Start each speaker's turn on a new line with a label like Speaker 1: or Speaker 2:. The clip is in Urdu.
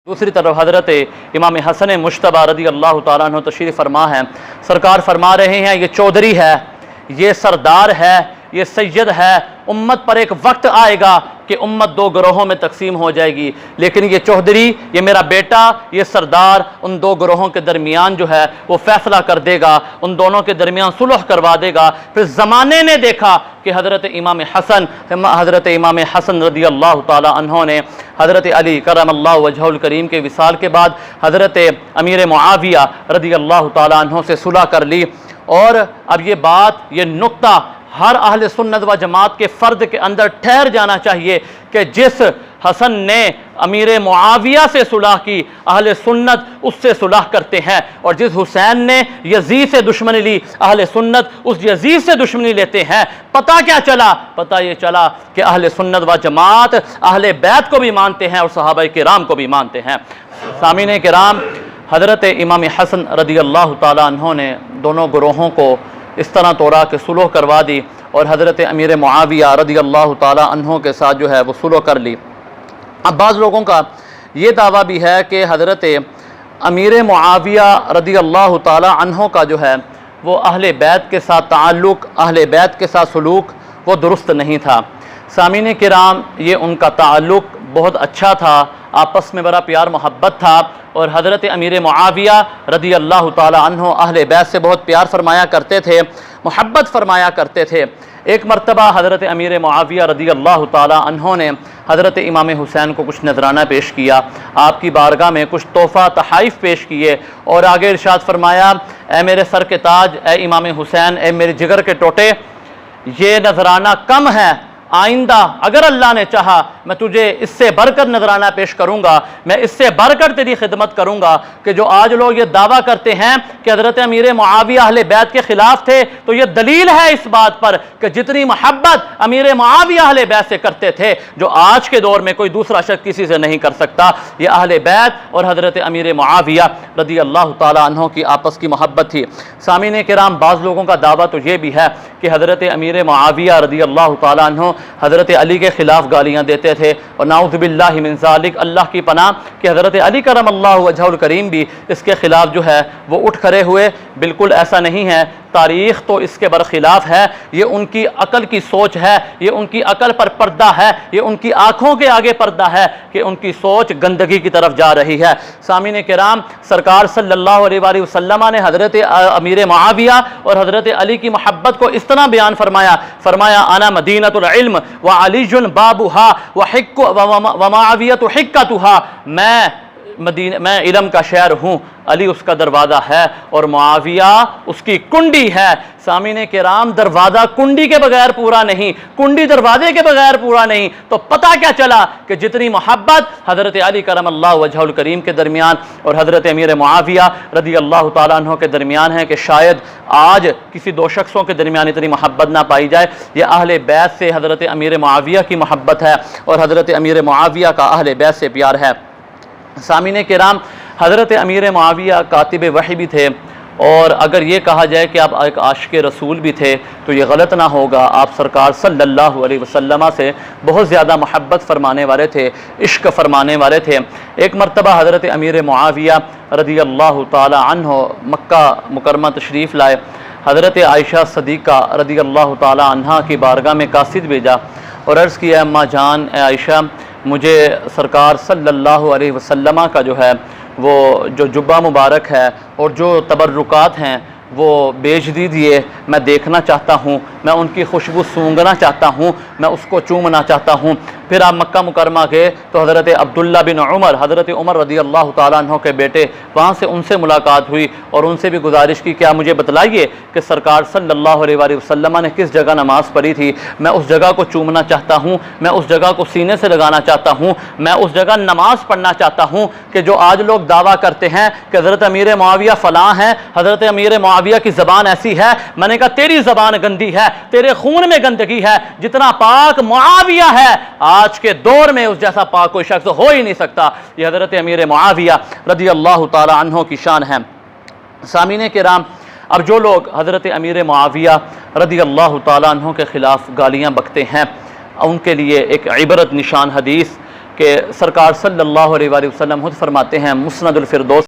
Speaker 1: دوسری طرف حضرت امام حسن مجتبی رضی اللہ تعالیٰ عنہ تشریف فرما ہے، سرکار فرما رہے ہیں یہ چودھری ہے، یہ سردار ہے، یہ سید ہے، امت پر ایک وقت آئے گا کہ امت دو گروہوں میں تقسیم ہو جائے گی، لیکن یہ چودھری، یہ میرا بیٹا، یہ سردار ان دو گروہوں کے درمیان جو ہے وہ فیصلہ کر دے گا، ان دونوں کے درمیان صلح کروا دے گا۔ پھر زمانے نے دیکھا کہ حضرت امام حسن رضی اللہ تعالی عنہ نے حضرت علی کرم اللہ وجہہ الکریم کے وصال کے بعد حضرت امیر معاویہ رضی اللہ تعالی عنہ سے صلح کر لی۔ اور اب یہ بات، یہ نقطہ ہر اہل سنت و جماعت کے فرد کے اندر ٹھہر جانا چاہیے کہ جس حسن نے امیر معاویہ سے صلح کی، اہل سنت اس سے صلح کرتے ہیں، اور جس حسین نے یزید سے دشمنی لی، اہل سنت اس یزید سے دشمنی لیتے ہیں۔ پتہ کیا چلا؟ پتہ یہ چلا کہ اہل سنت و جماعت اہل بیت کو بھی مانتے ہیں اور صحابہ کرام کو بھی مانتے ہیں۔ سامعین کرام، حضرت امام حسن رضی اللہ تعالیٰ عنہ نے دونوں گروہوں کو اس طرح توڑا کہ صلح کروا دی، اور حضرت امیر معاویہ رضی اللہ تعالیٰ عنہ کے ساتھ جو ہے وہ صلح کر لی۔ اب بعض لوگوں کا یہ دعویٰ بھی ہے کہ حضرت امیر معاویہ رضی اللہ تعالیٰ عنہ کا جو ہے وہ اہل بیت کے ساتھ تعلق، اہل بیت کے ساتھ سلوک وہ درست نہیں تھا۔ سامعین کرام، یہ ان کا تعلق بہت اچھا تھا، آپس میں بڑا پیار محبت تھا، اور حضرت امیر معاویہ رضی اللہ تعالیٰ عنہ اہل بیت سے بہت پیار فرمایا کرتے تھے، محبت فرمایا کرتے تھے۔ ایک مرتبہ حضرت امیر معاویہ رضی اللہ تعالیٰ عنہ نے حضرت امام حسین کو کچھ نذرانہ پیش کیا، آپ کی بارگاہ میں کچھ تحفہ تحائف پیش کیے، اور آگے ارشاد فرمایا، اے میرے سر کے تاج، اے امام حسین، اے میرے جگر کے ٹوٹے، یہ نذرانہ کم ہے، آئندہ اگر اللہ نے چاہا میں تجھے اس سے بڑھ کر نذرانہ پیش کروں گا، میں اس سے بڑھ کر تیری خدمت کروں گا۔ کہ جو آج لوگ یہ دعویٰ کرتے ہیں کہ حضرت امیر معاویہ اہل بیت کے خلاف تھے، تو یہ دلیل ہے اس بات پر کہ جتنی محبت امیر معاویہ اہل بیت سے کرتے تھے، جو آج کے دور میں کوئی دوسرا شخص کسی سے نہیں کر سکتا، یہ اہل بیت اور حضرت امیر معاویہ رضی اللہ تعالیٰ عنہ کی آپس کی محبت تھی۔ سامعین کرام، بعض لوگوں کا دعویٰ تو یہ بھی ہے کہ حضرت امیر معاویہ رضی اللہ تعالیٰ عنہ حضرت علی کے خلاف گالیاں دیتے تھے، اور نعوذ باللہ من ذالک، اللہ کی پناہ، کہ حضرت علی کرم اللہ وجہہ الکریم بھی اس کے خلاف جو ہے وہ اٹھ کھڑے ہوئے۔ بالکل ایسا نہیں ہے، تاریخ تو اس کے برخلاف ہے، یہ ان کی عقل کی سوچ ہے، یہ ان کی عقل پر پردہ ہے، یہ ان کی آنکھوں کے آگے پردہ ہے کہ ان کی سوچ گندگی کی طرف جا رہی ہے۔ سامعین کرام، سرکار صلی اللہ علیہ وآلہ وسلم نے حضرت امیر معاویہ اور حضرت علی کی محبت کو اس طرح بیان فرمایا انا مدینۃ العلم وعلی بابها ومعاویۃ حکتها، میں علم کا شہر ہوں، علی اس کا دروازہ ہے اور معاویہ اس کی کنڈی ہے۔ سامعین کرام، دروازہ کنڈی کے بغیر پورا نہیں، کنڈی دروازے کے بغیر پورا نہیں۔ تو پتہ کیا چلا کہ جتنی محبت حضرت علی کرم اللہ وجہہ الکریم کے درمیان اور حضرت امیر معاویہ رضی اللہ تعالیٰ عنہ کے درمیان ہے، کہ شاید آج کسی دو شخصوں کے درمیان اتنی محبت نہ پائی جائے۔ یہ اہل بیت سے حضرت امیر معاویہ کی محبت ہے، اور حضرت امیر معاویہ کا اہل بیت سے پیار ہے۔ سامعین کرام، حضرت امیر معاویہ کاتب وحی بھی تھے، اور اگر یہ کہا جائے کہ آپ ایک عاشق رسول بھی تھے تو یہ غلط نہ ہوگا۔ آپ سرکار صلی اللہ علیہ وسلم سے بہت زیادہ محبت فرمانے والے تھے، عشق فرمانے والے تھے۔ ایک مرتبہ حضرت امیر معاویہ رضی اللہ تعالی عنہ مکہ مکرمہ تشریف لائے، حضرت عائشہ صدیقہ رضی اللہ تعالی عنہ کی بارگاہ میں قاصد بھیجا اور عرض کیا، اما جان، اے عائشہ، مجھے سرکار صلی اللہ علیہ وسلم کا جو ہے وہ جو جبہ مبارک ہے اور جو تبرکات ہیں وہ بیچ دیجیے، میں دیکھنا چاہتا ہوں، میں ان کی خوشبو سونگھنا چاہتا ہوں، میں اس کو چومنا چاہتا ہوں۔ پھر آپ مکہ مکرمہ گئے تو حضرت عبداللہ بن عمر، حضرت عمر رضی اللہ تعالیٰ عنہ کے بیٹے، وہاں سے ان سے ملاقات ہوئی اور ان سے بھی گزارش کی، کیا مجھے بتلائیے کہ سرکار صلی اللہ علیہ وآلہ وسلم نے کس جگہ نماز پڑھی تھی، میں اس جگہ کو چومنا چاہتا ہوں، میں اس جگہ کو سینے سے لگانا چاہتا ہوں، میں اس جگہ نماز پڑھنا چاہتا ہوں۔ کہ جو آج لوگ دعویٰ کرتے ہیں کہ حضرت امیر معاویہ فلاں ہیں، حضرت امیر معاویہ کی زبان ایسی ہے، میں نے کہا تیری زبان گندی ہے، تیرے خون میں گندگی ہے، جتنا پاک معاویہ ہے آج کے دور میں اس جیسا پاک کوئی شخص ہو ہی نہیں سکتا۔ یہ حضرت امیر معاویہ رضی اللہ تعالی عنہ کی شان ہے۔ سامعین کرام، اب جو لوگ حضرت امیر معاویہ رضی اللہ تعالی عنہ کے خلاف گالیاں بکتے ہیں، ان کے لیے ایک عبرت نشان حدیث کہ سرکار صلی اللہ علیہ وآلہ وسلم خود فرماتے ہیں مسند الفردوس